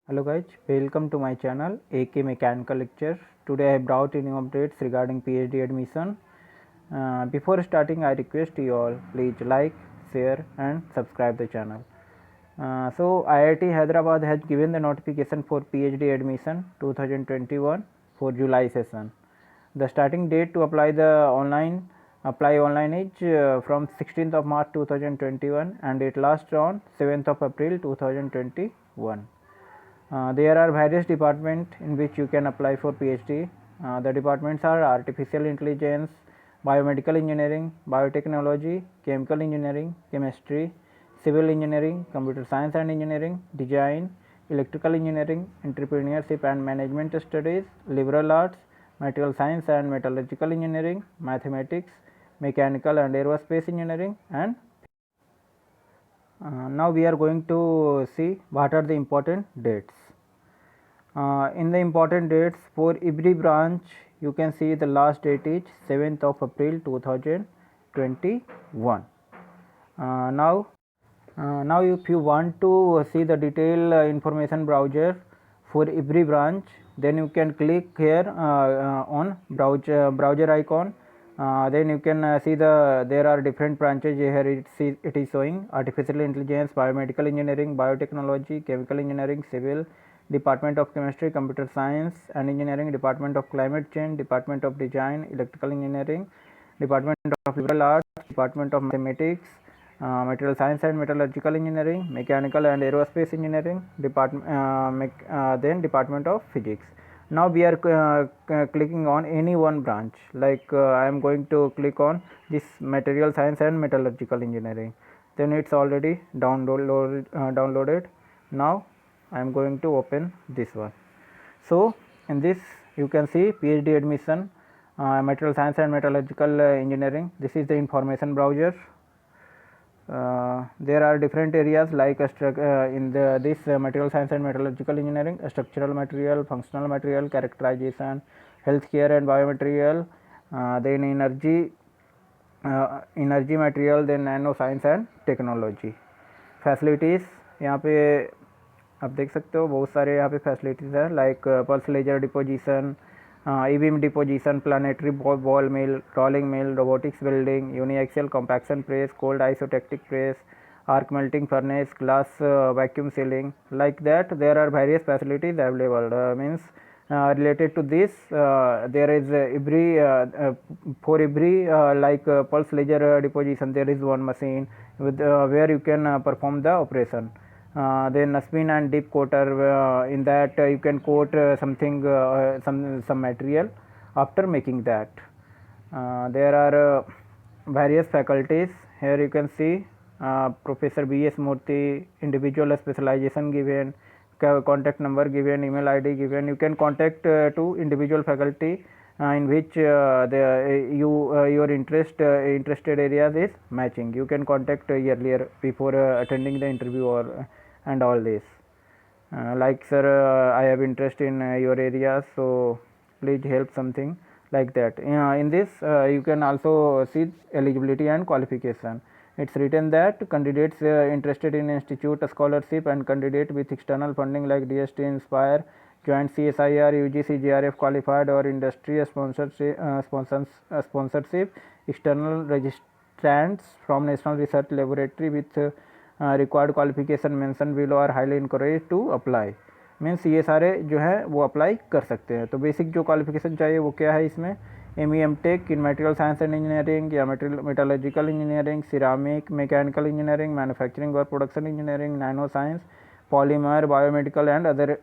Hello guys, welcome to my channel AK Mechanical Lectures. Today I brought new updates regarding PhD admission. Before starting, I request you all please like, share and subscribe the channel. IIT Hyderabad has given the notification for PhD admission 2021 for July session. The starting date to apply online is from 16th of March 2021 and it lasts on 7th of April 2021. There are various departments in which you can apply for PhD. The departments are artificial intelligence, biomedical engineering, biotechnology, chemical engineering, chemistry, civil engineering, computer science and engineering, design, electrical engineering, entrepreneurship and management studies, liberal arts, material science and metallurgical engineering, mathematics, mechanical and aerospace engineering, and now we are going to see what are the important dates. In the important dates for every branch, you can see the last date is 7th of April 2021. Now if you want to see the detailed information browser for every branch, then you can click here on browser icon. Then you can see there are different branches here. It is showing artificial intelligence, biomedical engineering, biotechnology, chemical engineering, civil, Department of Chemistry, Computer Science and Engineering, Department of Climate Change, Department of Design, Electrical Engineering, Department of Liberal Arts, Department of Mathematics, Material Science and Metallurgical Engineering, Mechanical and Aerospace Engineering, then Department of Physics. Now we are clicking on any one branch, like I am going to click on this Material Science and Metallurgical Engineering. Then it's already downloaded. Now I am going to open this one. So in this you can see PhD admission, material science and metallurgical engineering. This is the information browser. There are different areas like in this material science and metallurgical engineering, structural material, functional material, characterization, healthcare and biomaterial, then energy material, then nano science and technology. Facilities यहाँ पे आप देख सकते हो, बहुत सारे यहाँ पे फैसिलिटीज़ है, like pulse laser deposition, e beam deposition, planetary ball mill, rolling mill, robotics building, uniaxial compaction press, cold isostatic press, arc melting furnace, glass vacuum sealing, like that. There are various facilities available. Means related to this, there is for every like pulse laser deposition, there is one machine with where you can perform the operation. Then a spin and dip coater, in that you can coat something, some material after making that. There are various faculties. Here you can see Professor B.S. Murthy, individual specialization given, contact number given, email ID given. You can contact to individual faculty in which your interested areas is matching. You can contact earlier before attending the interview or and all this. Like sir, I have interest in your area, so please help, something like that. In this you can also see eligibility and qualification. It's written that candidates interested in institute scholarship and candidate with external funding like DST, Inspire, Joint CSIR, UGC, JRF qualified or industry sponsorship, external registrants from National Research Laboratory with required qualification mention below are highly encourage to apply. Means ये सारे जो है वो apply कर सकते हैं. तो basic जो क्वालिफिकेशन चाहिए वो क्या है इसमें, MEM.Tech in material science and engineering या metallurgical engineering, ceramic, mechanical engineering, manufacturing और production engineering, nano science, polymer, biomedical and other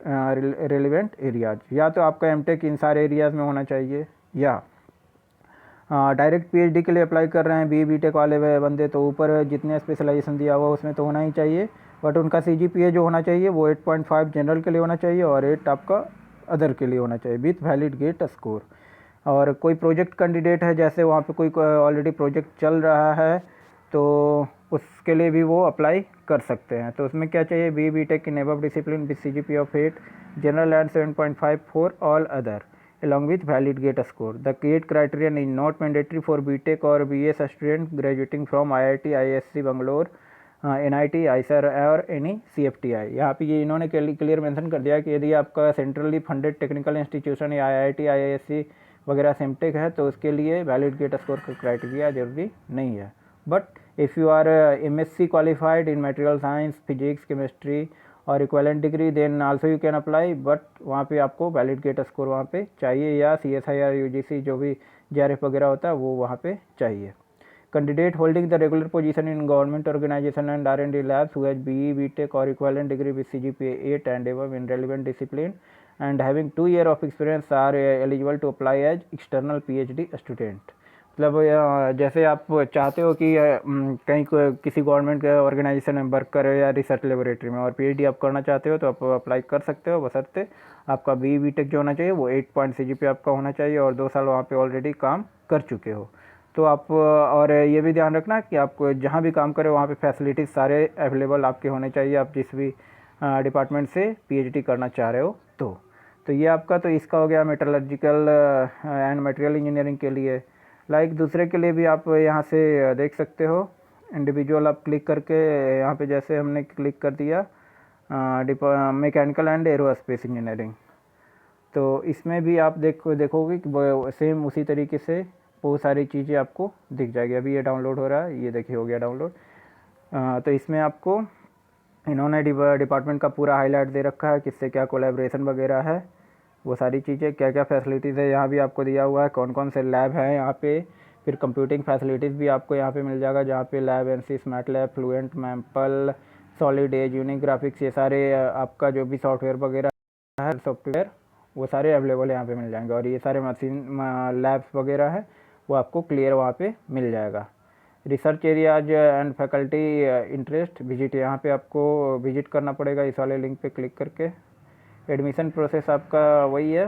relevant areas. या तो आपका M.Tech इन सारे एरियाज़ में होना चाहिए, या डायरेक्ट PhD के लिए अप्लाई कर रहे हैं B.Tech वाले बंदे, तो ऊपर जितने स्पेशलाइजेशन दिया हुआ उसमें तो होना ही चाहिए. बट उनका CGPA जो होना चाहिए वो 8.5 जनरल के लिए होना चाहिए और 8 आपका अदर के लिए होना चाहिए विथ वैलिड गेट स्कोर. और कोई प्रोजेक्ट कैंडिडेट है, जैसे वहाँ पे कोई ऑलरेडी प्रोजेक्ट चल रहा है, तो उसके लिए भी वो अप्लाई कर सकते हैं. तो उसमें क्या चाहिए, B.Tech in above discipline with CGPA of 8 general and 7.5 for all other along with valid GATE score. The GATE criterion is not mandatory for B.Tech or BS student graduating from IIT, ISC Bangalore, NIT, Eicher और any CFTI। यहाँ पे ये इन्होंने clear mention कर दिया कि यदि आपका सेंट्रली फंडेड टेक्निकल इंस्टीट्यूशन या IIT, IISc वगैरह सिमटेक है तो उसके लिए वैलिड गेट स्कोर का क्राइटेरिया जरूरी नहीं है। But if you are MSc qualified in material science, physics, chemistry और equivalent degree then also you can apply, but वहाँ पे आपको वैलिड गेट स्कोर वहाँ पे चाहिए, या CSI या UGC जो भी JRF वगैरह होता है वो वहाँ पे चाहिए। Candidate holding the regular position in government organization and R&D labs who has BE, BTech or equivalent degree with CGPA 8 and above in relevant discipline and having 2 years of experience are eligible to apply as external PhD student। मतलब जैसे आप चाहते हो कि कहीं किसी government organisation में work करो या रिसर्च लेबोरेटरी में और PhD आप करना चाहते हो तो आप अप्लाई कर सकते हो, बशर्ते आपका BE, BTech जो होना चाहिए वो 8 पॉइंट CGPA आपका होना चाहिए और 2 साल वहाँ पे ऑलरेडी काम कर चुके हो। तो आप और ये भी ध्यान रखना कि आप जहाँ भी काम करें वहाँ पे फैसिलिटीज़ सारे अवेलेबल आपके होने चाहिए, आप जिस भी डिपार्टमेंट से PhD करना चाह रहे हो। तो ये आपका, तो इसका हो गया मेटलर्जिकल एंड मटेरियल इंजीनियरिंग के लिए। लाइक दूसरे के लिए भी आप यहाँ से देख सकते हो, इंडिविजुअल आप क्लिक करके यहाँ पे जैसे हमने क्लिक कर दिया मैकेनिकल एंड एरोस्पेस इंजीनियरिंग, तो इसमें भी आप देखोगे कि सेम उसी तरीके से बहुत सारी चीज़ें आपको दिख जाएगी। अभी ये डाउनलोड हो रहा है, ये देखिए हो गया डाउनलोड। तो इसमें आपको इन्होंने डिपार्टमेंट का पूरा हाईलाइट दे रखा है, किससे क्या कोलैबोरेशन वगैरह है, वो सारी चीज़ें, क्या क्या फैसिलिटीज़ है यहाँ भी आपको दिया हुआ है, कौन कौन से लैब हैं यहाँ पे। फिर कंप्यूटिंग फैसिलिटीज़ भी आपको यहाँ पे मिल जाएगा, जहाँ पे lab ANSYS, MATLAB, Fluent, Maple, Solid Edge, Unigraphics, ये सारे आपका जो भी सॉफ्टवेयर वगैरह है, सॉफ्टवेयर वो सारे अवेलेबल यहाँ पे मिल जाएंगे। और ये सारे मशीन लैब्स वगैरह है वो आपको क्लियर वहाँ पे मिल जाएगा। Research areas and faculty interest visit, यहाँ पे आपको विजिट करना पड़ेगा इस वाले लिंक पे क्लिक करके। एडमिशन प्रोसेस आपका वही है,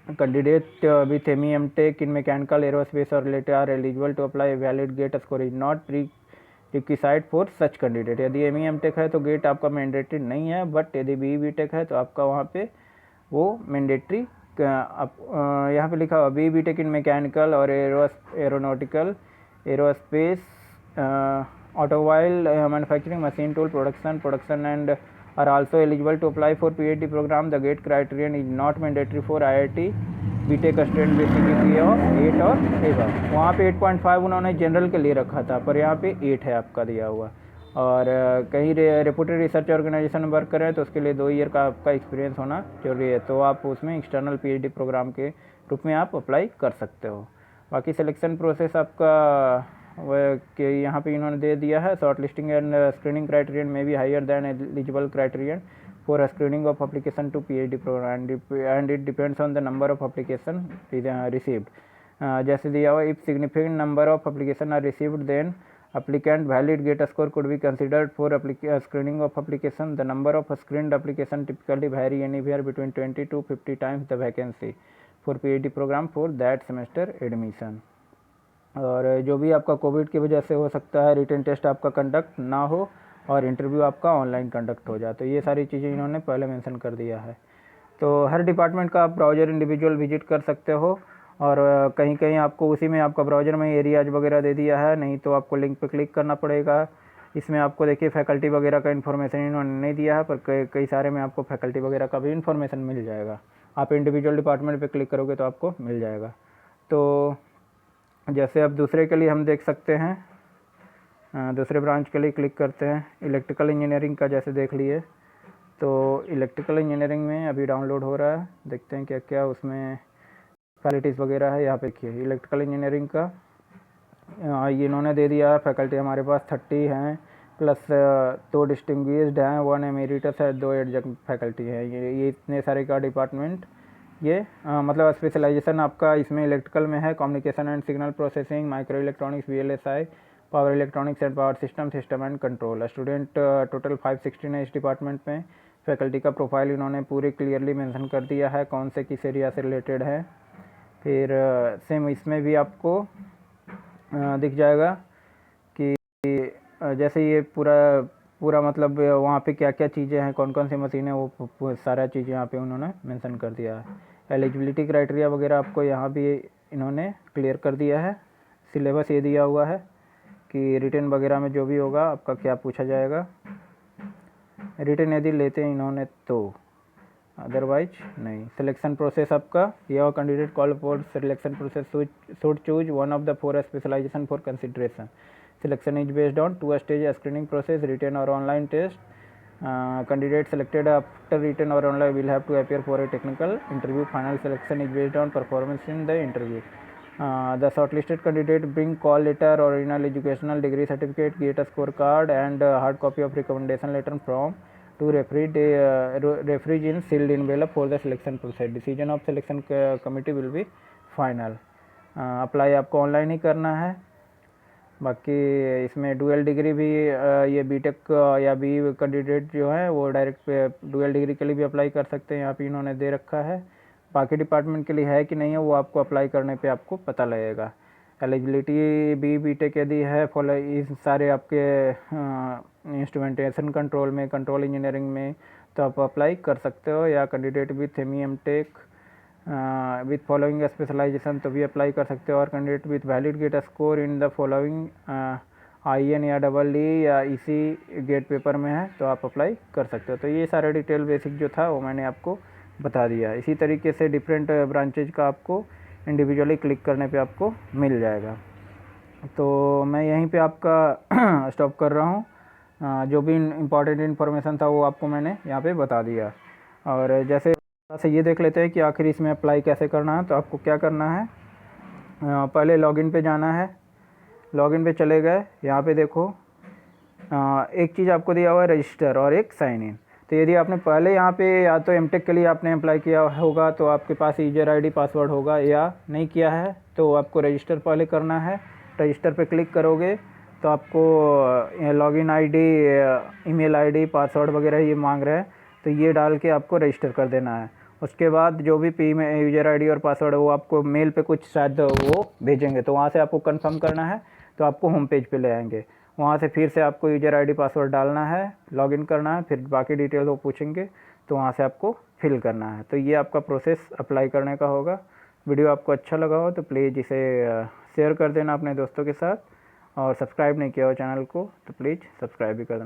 candidate with ME MTech in mechanical, aerospace और related are eligible to apply, valid GATE score is not prerequisite for such candidate. यदि ME MTech है तो गेट आपका मैंडेटरी नहीं है, बट यदि BE BTech है तो आपका वहाँ पे वो मैंडेटरी आप यहाँ पे लिखा हुआ BE BTech इन मैकेनिकल और aeronautical, aerospace, automobile manufacturing, machine tool production and are also eligible to apply for PhD programme. The GATE criterion is not mandatory for IIT BTech student with CGPA of 8 और above. वहाँ पे 8.5 उन्होंने general के लिए रखा था, पर यहाँ पे 8 है आपका दिया हुआ। और कहीं रेपुटेड रिसर्च ऑर्गेनाइजेशन में वर्क करें तो उसके लिए 2 ईयर का आपका एक्सपीरियंस होना जरूरी है, तो आप उसमें एक्सटर्नल PhD प्रोग्राम के रूप में आप अप्लाई कर सकते हो। बाकी सिलेक्शन प्रोसेस आपका वह कि यहाँ पे इन्होंने दे दिया है, short listing and screening criterion में भी higher than eligible criterion for screening of application to PhD programme and it depends on the number of application received. जैसे दिया हुआ, if significant number of application are received then applicant valid gate score could be considered for screening of application. The number of screened application typically vary anywhere between 20 to 50 times the vacancy for PhD program for that semester admission। और जो भी आपका Covid की वजह से हो सकता है रिटन टेस्ट आपका कंडक्ट ना हो और इंटरव्यू आपका ऑनलाइन कंडक्ट हो जाए, तो ये सारी चीज़ें इन्होंने पहले मेंशन कर दिया है। तो हर डिपार्टमेंट का आप ब्राउज़र इंडिविजुअल विजिट कर सकते हो, और कहीं कहीं आपको उसी में आपका ब्राउज़र में एरियाज वगैरह दे दिया है, नहीं तो आपको लिंक पे क्लिक करना पड़ेगा। इसमें आपको देखिए फैकल्टी वगैरह का इन्फॉर्मेशन इन्होंने नहीं दिया है, पर कई सारे में आपको फैकल्टी वगैरह का भी इन्फॉर्मेशन मिल जाएगा। आप इंडिविजुअल डिपार्टमेंट पे क्लिक करोगे तो आपको मिल जाएगा। तो जैसे अब दूसरे के लिए हम देख सकते हैं, दूसरे ब्रांच के लिए क्लिक करते हैं, इलेक्ट्रिकल इंजीनियरिंग का जैसे देख लिए, तो इलेक्ट्रिकल इंजीनियरिंग में अभी डाउनलोड हो रहा है, देखते हैं क्या क्या उसमें फैसिलिटीज़ वगैरह है। यहाँ पे देखिए इलेक्ट्रिकल इंजीनियरिंग का ये इन्होंने दे दिया है, फैकल्टी हमारे पास 30 हैं, प्लस 2 डिस्टिंग्विश्ड हैं, 1 एमेरिटस है, 2 एडजंक्ट फैकल्टी है। ये इतने सारे का डिपार्टमेंट ये मतलब स्पेशलाइजेशन आपका इसमें इलेक्ट्रिकल में है, communication and signal processing, micro electronics, VLSI, power electronics and power system and control. Student total 516 है इस डिपार्टमेंट में। फैकल्टी का प्रोफाइल इन्होंने पूरे क्लियरली मेंशन कर दिया है, कौन से किस एरिया से रिलेटेड है। फिर सेम इसमें भी आपको दिख जाएगा कि जैसे ये पूरा मतलब वहाँ पे क्या क्या चीज़ें हैं, कौन कौन सी मशीनें, वो सारा चीज़ यहाँ पे उन्होंने मेंशन कर दिया है। एलिजिबिलिटी क्राइटेरिया वगैरह आपको यहाँ भी इन्होंने क्लियर कर दिया है, सिलेबस ये दिया हुआ है कि रिटन वगैरह में जो भी होगा आपका क्या पूछा जाएगा, रिटन यदि लेते हैं इन्होंने तो, अदरवाइज नहीं। सिलेक्शन प्रोसेस आपका, your candidate call for selection process should choose one of the 4 specialisation for consideration. Selection is based on 2 stage screening process, written और online test. Candidate selected after written or online will have to appear for a technical interview. Final selection is based on performance in the interview. The shortlisted candidate bring call letter, original educational degree certificate, get a scorecard and hard copy of recommendation letter from to referees in sealed envelope for the selection process. Decision of selection committee will be final. Apply आपको online ही करना है। बाकी इसमें dual degree भी ये BTech या B candidate जो है वो डायरेक्ट डुअल डिग्री के लिए भी अप्लाई कर सकते हैं, यहाँ पे इन्होंने दे रखा है। बाकी डिपार्टमेंट के लिए है कि नहीं है वो आपको अप्लाई करने पे आपको पता लगेगा। एलिजिबिलिटी बीटेक यदि है फॉलो इस सारे आपके इंस्ट्रूमेंटेशन कंट्रोल में, कंट्रोल इंजीनियरिंग में, तो आप अप्लाई कर सकते हो। या candidate with M.Tech with following specialisation तो भी अप्लाई कर सकते हो। और candidate with valid GATE score in the following IN या EE या EC गेट पेपर में है तो आप अप्लाई कर सकते हो। तो ये सारा डिटेल बेसिक जो था वो मैंने आपको बता दिया। इसी तरीके से डिफरेंट ब्रांचेज का आपको इंडिविजुअली क्लिक करने पे आपको मिल जाएगा। तो मैं यहीं पे आपका स्टॉप कर रहा हूँ। जो भी इम्पॉर्टेंट इन्फॉर्मेशन था वो आपको मैंने यहाँ पे बता दिया। और जैसे ये देख लेते हैं कि आखिर इसमें अप्लाई कैसे करना है। तो आपको क्या करना है, पहले लॉगिन पे जाना है। लॉगिन पे चले गए, यहाँ पे देखो एक चीज़ आपको दिया हुआ है रजिस्टर और एक साइन इन। तो यदि आपने पहले यहाँ पे या तो एम.टेक के लिए आपने अप्लाई किया होगा तो आपके पास यूजर ID पासवर्ड होगा, या नहीं किया है तो आपको रजिस्टर पहले करना है। रजिस्टर पे क्लिक करोगे तो आपको login ID, email ID, password वगैरह ये मांग रहे हैं, तो ये डाल के आपको रजिस्टर कर देना है। उसके बाद जो भी पी में यूजर ID और पासवर्ड है वो आपको मेल पे कुछ शायद वो भेजेंगे, तो वहाँ से आपको कंफर्म करना है। तो आपको होम पेज पे ले आएंगे, वहाँ से फिर से आपको यूजर ID पासवर्ड डालना है, लॉगिन करना है, फिर बाकी डिटेल वो पूछेंगे तो वहाँ से आपको फिल करना है। तो ये आपका प्रोसेस अप्लाई करने का होगा। वीडियो आपको अच्छा लगा हो तो प्लीज़ इसे शेयर कर देना अपने दोस्तों के साथ, और सब्सक्राइब नहीं किया हो चैनल को तो प्लीज़ सब्सक्राइब भी कर देना।